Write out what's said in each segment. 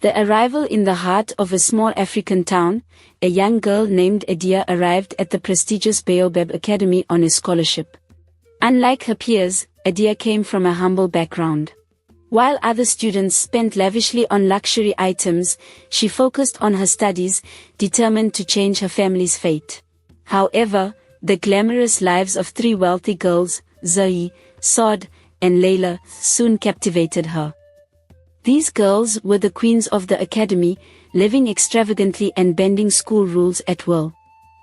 The arrival in the heart of a small African town, a young girl named Adia arrived at the prestigious Baobab Academy on a scholarship. Unlike her peers, Adia came from a humble background. While other students spent lavishly on luxury items, she focused on her studies, determined to change her family's fate. However, the glamorous lives of three wealthy girls, Zoe, Saad, and Layla, soon captivated her. These girls were the queens of the academy, living extravagantly and bending school rules at will.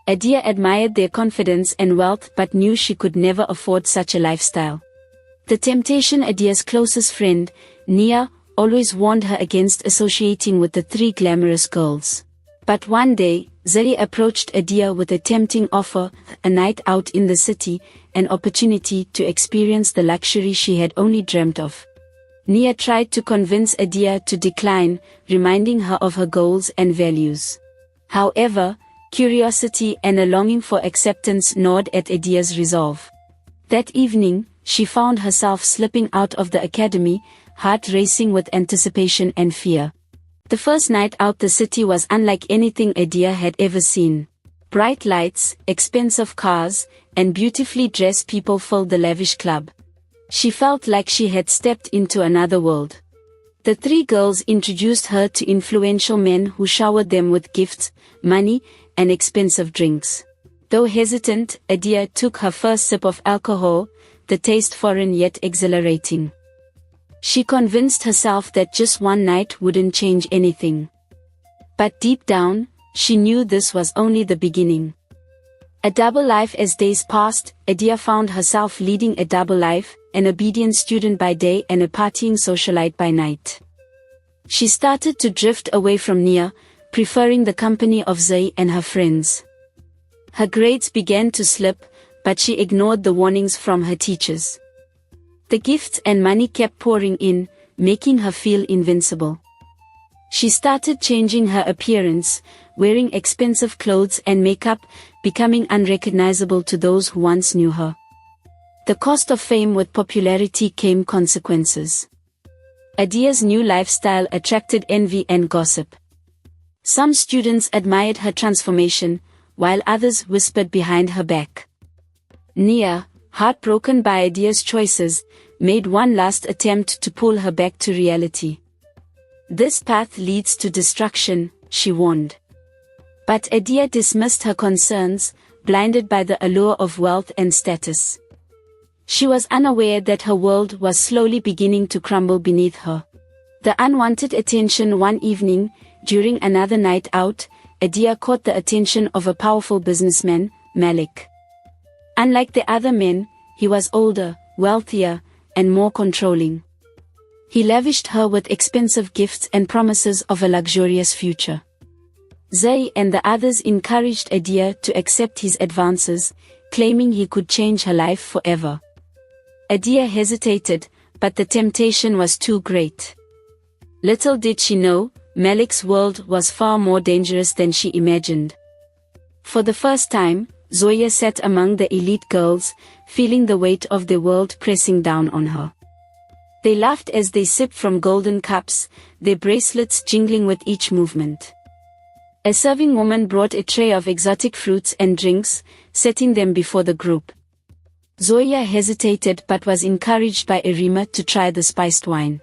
Adia admired their confidence and wealth but knew she could never afford such a lifestyle. The temptation Adia's closest friend, Nia, always warned her against associating with the three glamorous girls. But one day, Zoe approached Adia with a tempting offer, a night out in the city, an opportunity to experience the luxury she had only dreamt of. Nia tried to convince Adia to decline, reminding her of her goals and values. However, curiosity and a longing for acceptance gnawed at Adia's resolve. That evening, she found herself slipping out of the academy, heart racing with anticipation and fear. The first night out the city was unlike anything Adia had ever seen. Bright lights, expensive cars, and beautifully dressed people filled the lavish club. She felt like she had stepped into another world. The three girls introduced her to influential men who showered them with gifts, money, and expensive drinks. Though hesitant, Adia took her first sip of alcohol, the taste foreign yet exhilarating. She convinced herself that just one night wouldn't change anything. But deep down, she knew this was only the beginning. A double life. As days passed, Adia found herself leading a double life, an obedient student by day and a partying socialite by night. She started to drift away from Nia, preferring the company of Zoe and her friends. Her grades began to slip, but she ignored the warnings from her teachers. The gifts and money kept pouring in, making her feel invincible. She started changing her appearance, wearing expensive clothes and makeup, becoming unrecognizable to those who once knew her. The cost of fame. With popularity came consequences. Adia's new lifestyle attracted envy and gossip. Some students admired her transformation, while others whispered behind her back. Nia, heartbroken by Adia's choices, made one last attempt to pull her back to reality. This path leads to destruction, she warned. But Adia dismissed her concerns, blinded by the allure of wealth and status. She was unaware that her world was slowly beginning to crumble beneath her. The unwanted attention. One evening, during another night out, Adia caught the attention of a powerful businessman, Malik. Unlike the other men, he was older, wealthier, and more controlling. He lavished her with expensive gifts and promises of a luxurious future. Zoe and the others encouraged Adia to accept his advances, claiming he could change her life forever. Adia hesitated, but the temptation was too great. Little did she know, Malik's world was far more dangerous than she imagined. For the first time, Zoya sat among the elite girls, feeling the weight of the world pressing down on her. They laughed as they sipped from golden cups, their bracelets jingling with each movement. A serving woman brought a tray of exotic fruits and drinks, setting them before the group. Zoya hesitated but was encouraged by Arima to try the spiced wine.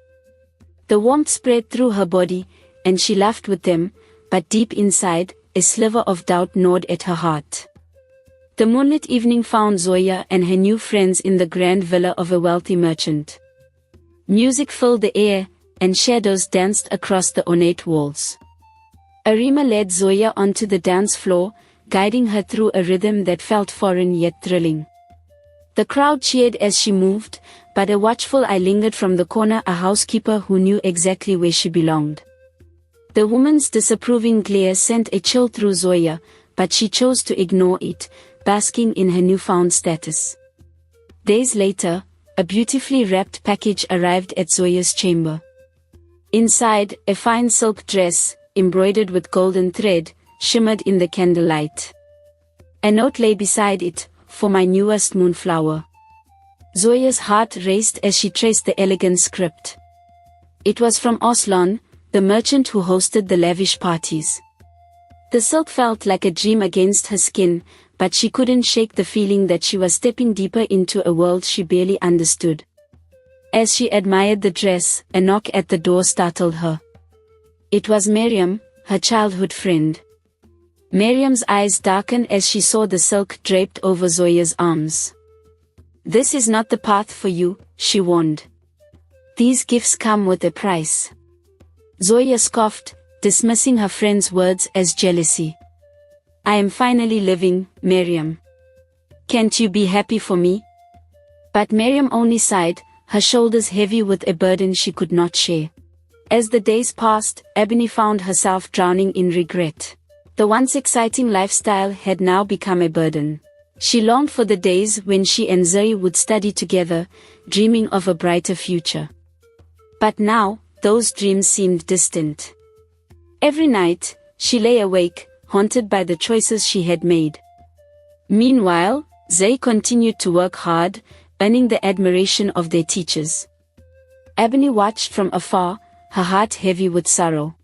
The warmth spread through her body, and she laughed with them, but deep inside, a sliver of doubt gnawed at her heart. The moonlit evening found Zoya and her new friends in the grand villa of a wealthy merchant. Music filled the air, and shadows danced across the ornate walls. Arima led Zoya onto the dance floor, guiding her through a rhythm that felt foreign yet thrilling. The crowd cheered as she moved, but a watchful eye lingered from the corner, a housekeeper who knew exactly where she belonged. The woman's disapproving glare sent a chill through Zoya, but she chose to ignore it, basking in her newfound status. Days later, a beautifully wrapped package arrived at Zoya's chamber. Inside, a fine silk dress, embroidered with golden thread, shimmered in the candlelight. A note lay beside it, "For my newest moonflower." Zoya's heart raced as she traced the elegant script. It was from Aslan, the merchant who hosted the lavish parties. The silk felt like a dream against her skin, but she couldn't shake the feeling that she was stepping deeper into a world she barely understood. As she admired the dress, a knock at the door startled her. It was Miriam, her childhood friend. Miriam's eyes darkened as she saw the silk draped over Zoya's arms. "This is not the path for you," she warned. "These gifts come with a price." Zoya scoffed, dismissing her friend's words as jealousy. "I am finally living, Miriam. Can't you be happy for me?" But Miriam only sighed, her shoulders heavy with a burden she could not share. As the days passed, Abeni found herself drowning in regret. The once exciting lifestyle had now become a burden. She longed for the days when she and Zoe would study together, dreaming of a brighter future. But now, those dreams seemed distant. Every night, she lay awake, haunted by the choices she had made. Meanwhile, Zoe continued to work hard, earning the admiration of their teachers. Abeni watched from afar, her heart heavy with sorrow.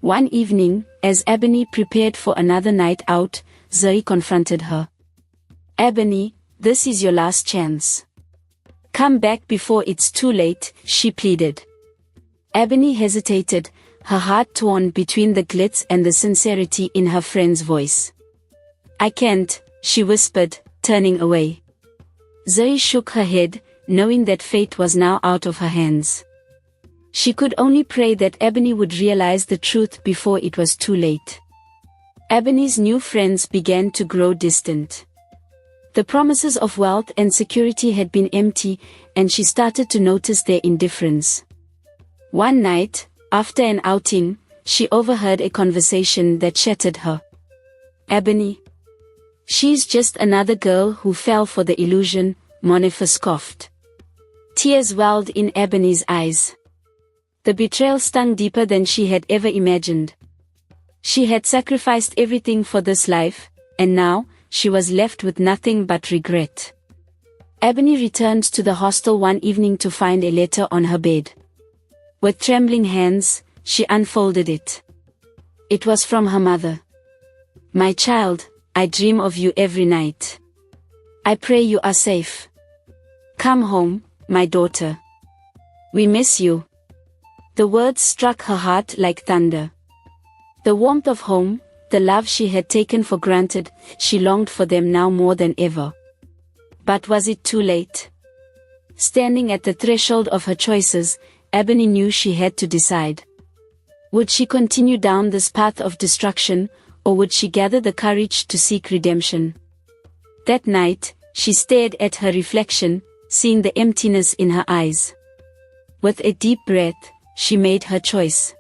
One evening, as Abeni prepared for another night out, Zoe confronted her. "Abeni, this is your last chance. Come back before it's too late," she pleaded. Abeni hesitated, her heart torn between the glitz and the sincerity in her friend's voice. "I can't," she whispered, turning away. Zoe shook her head, knowing that fate was now out of her hands. She could only pray that Abeni would realize the truth before it was too late. Abeni's new friends began to grow distant. The promises of wealth and security had been empty, and she started to notice their indifference. One night, after an outing, she overheard a conversation that shattered her. "Abeni? She's just another girl who fell for the illusion," Monifer scoffed. Tears welled in Abeni's eyes. The betrayal stung deeper than she had ever imagined. She had sacrificed everything for this life, and now, she was left with nothing but regret. Abeni returned to the hostel one evening to find a letter on her bed. With trembling hands, she unfolded it. It was from her mother. "My child, I dream of you every night. I pray you are safe. Come home, my daughter. We miss you." The words struck her heart like thunder. The warmth of home, the love she had taken for granted, she longed for them now more than ever. But was it too late? Standing at the threshold of her choices, Abeni knew she had to decide. Would she continue down this path of destruction, or would she gather the courage to seek redemption? That night, she stared at her reflection, seeing the emptiness in her eyes. With a deep breath, she made her choice.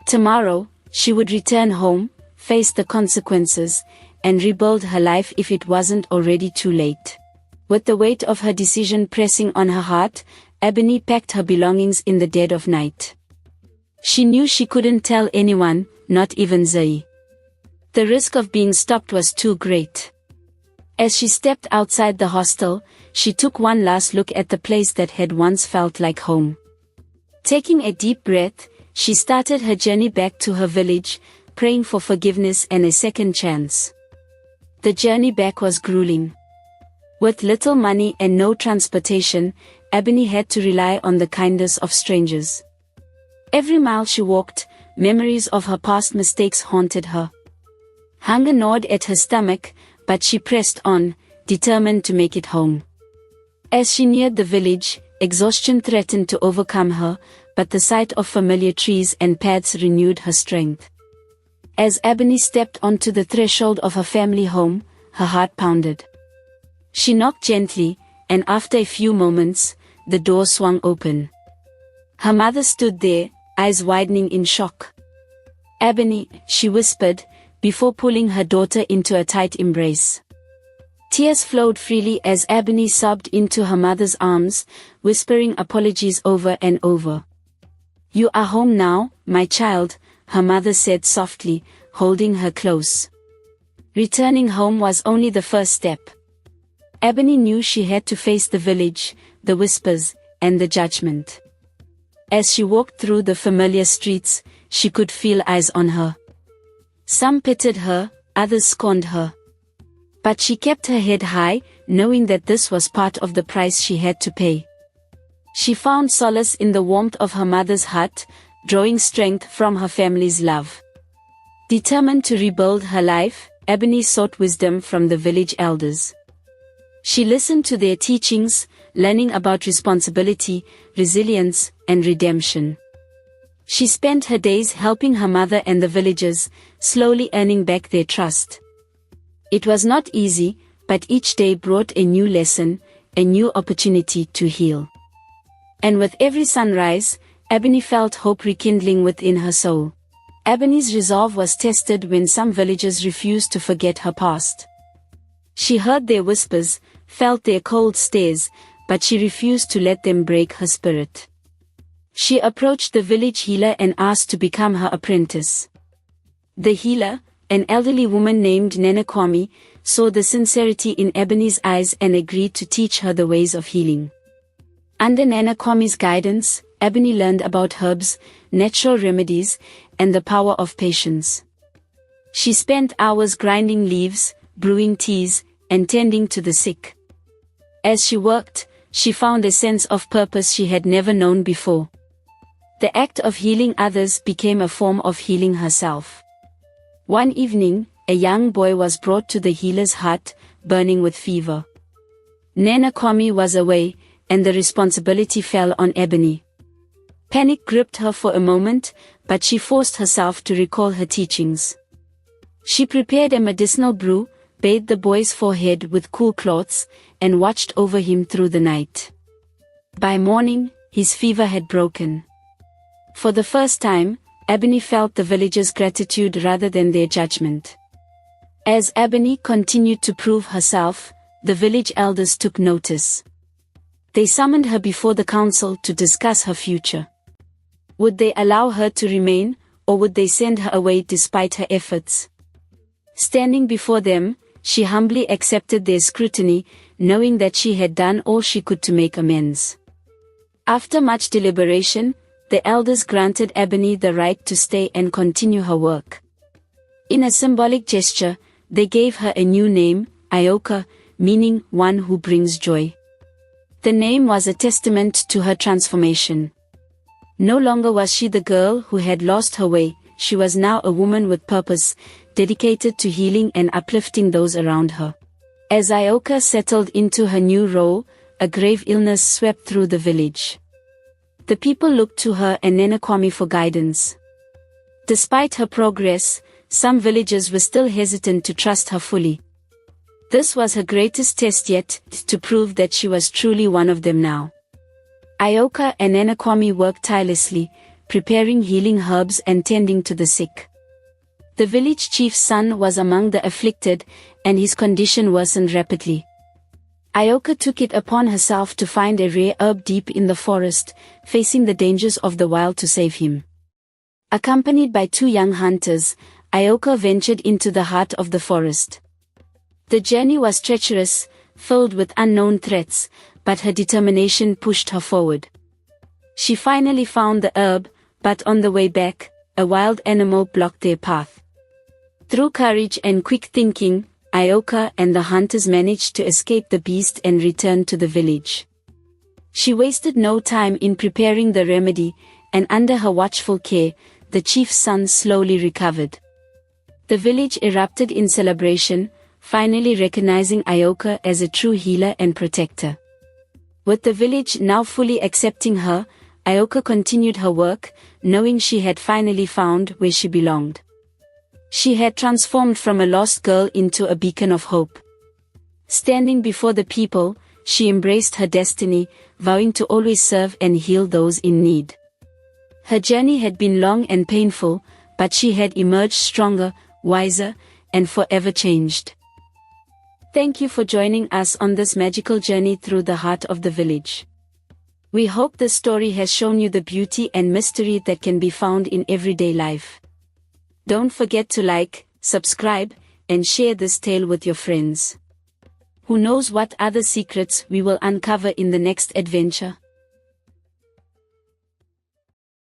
Tomorrow, she would return home, face the consequences, and rebuild her life if it wasn't already too late. With the weight of her decision pressing on her heart, Abeni packed her belongings in the dead of night. She knew she couldn't tell anyone, not even Zoe. The risk of being stopped was too great. As she stepped outside the hostel, she took one last look at the place that had once felt like home. Taking a deep breath, she started her journey back to her village, praying for forgiveness and a second chance. The journey back was grueling. With little money and no transportation, Abeni had to rely on the kindness of strangers. Every mile she walked, memories of her past mistakes haunted her. Hunger gnawed at her stomach, but she pressed on, determined to make it home. As she neared the village, exhaustion threatened to overcome her, but the sight of familiar trees and paths renewed her strength. As Abeni stepped onto the threshold of her family home, her heart pounded. She knocked gently, and after a few moments, the door swung open. Her mother stood there, eyes widening in shock. "Abeni," she whispered, before pulling her daughter into a tight embrace. Tears flowed freely as Abeni sobbed into her mother's arms, whispering apologies over and over. "You are home now, my child," her mother said softly, holding her close. Returning home was only the first step. Abeni knew she had to face the village, the whispers, and the judgment. As she walked through the familiar streets, she could feel eyes on her. Some pitied her, others scorned her. But she kept her head high, knowing that this was part of the price she had to pay. She found solace in the warmth of her mother's heart, drawing strength from her family's love. Determined to rebuild her life, Abeni sought wisdom from the village elders. She listened to their teachings, learning about responsibility, resilience, and redemption. She spent her days helping her mother and the villagers, slowly earning back their trust. It was not easy, but each day brought a new lesson, a new opportunity to heal. And with every sunrise, Abeni felt hope rekindling within her soul. Abeni's resolve was tested when some villagers refused to forget her past. She heard their whispers, felt their cold stares, but she refused to let them break her spirit. She approached the village healer and asked to become her apprentice. The healer, an elderly woman named Nenekwami, saw the sincerity in Abeni's eyes and agreed to teach her the ways of healing. Under Nenekwami's guidance, Abeni learned about herbs, natural remedies, and the power of patience. She spent hours grinding leaves, brewing teas, and tending to the sick. As she worked, she found a sense of purpose she had never known before. The act of healing others became a form of healing herself. One evening, a young boy was brought to the healer's hut, burning with fever. Nenekwami was away, and the responsibility fell on Abeni. Panic gripped her for a moment, but she forced herself to recall her teachings. She prepared a medicinal brew, bathed the boy's forehead with cool cloths, and watched over him through the night. By morning, his fever had broken. For the first time, Abeni felt the villagers' gratitude rather than their judgment. As Abeni continued to prove herself, the village elders took notice. They summoned her before the council to discuss her future. Would they allow her to remain, or would they send her away despite her efforts? Standing before them, she humbly accepted their scrutiny, knowing that she had done all she could to make amends. After much deliberation, the elders granted Abeni the right to stay and continue her work. In a symbolic gesture, they gave her a new name, Ayoka, meaning one who brings joy. The name was a testament to her transformation. No longer was she the girl who had lost her way, she was now a woman with purpose, dedicated to healing and uplifting those around her. As Ayoka settled into her new role, a grave illness swept through the village. The people looked to her and Nenekwami for guidance. Despite her progress, some villagers were still hesitant to trust her fully. This was her greatest test yet, to prove that she was truly one of them now. Ayoka and Nenekwami worked tirelessly, preparing healing herbs and tending to the sick. The village chief's son was among the afflicted, and his condition worsened rapidly. Ayoka took it upon herself to find a rare herb deep in the forest, facing the dangers of the wild to save him. Accompanied by 2 young hunters, Ayoka ventured into the heart of the forest. The journey was treacherous, filled with unknown threats, but her determination pushed her forward. She finally found the herb, but on the way back, a wild animal blocked their path. Through courage and quick thinking, Ayoka and the hunters managed to escape the beast and return to the village. She wasted no time in preparing the remedy, and under her watchful care, the chief's son slowly recovered. The village erupted in celebration, finally recognizing Ayoka as a true healer and protector. With the village now fully accepting her, Ayoka continued her work, knowing she had finally found where she belonged. She had transformed from a lost girl into a beacon of hope. Standing before the people, she embraced her destiny, vowing to always serve and heal those in need. Her journey had been long and painful, but she had emerged stronger, wiser, and forever changed. Thank you for joining us on this magical journey through the heart of the village. We hope this story has shown you the beauty and mystery that can be found in everyday life. Don't forget to like, subscribe, and share this tale with your friends. Who knows what other secrets we will uncover in the next adventure?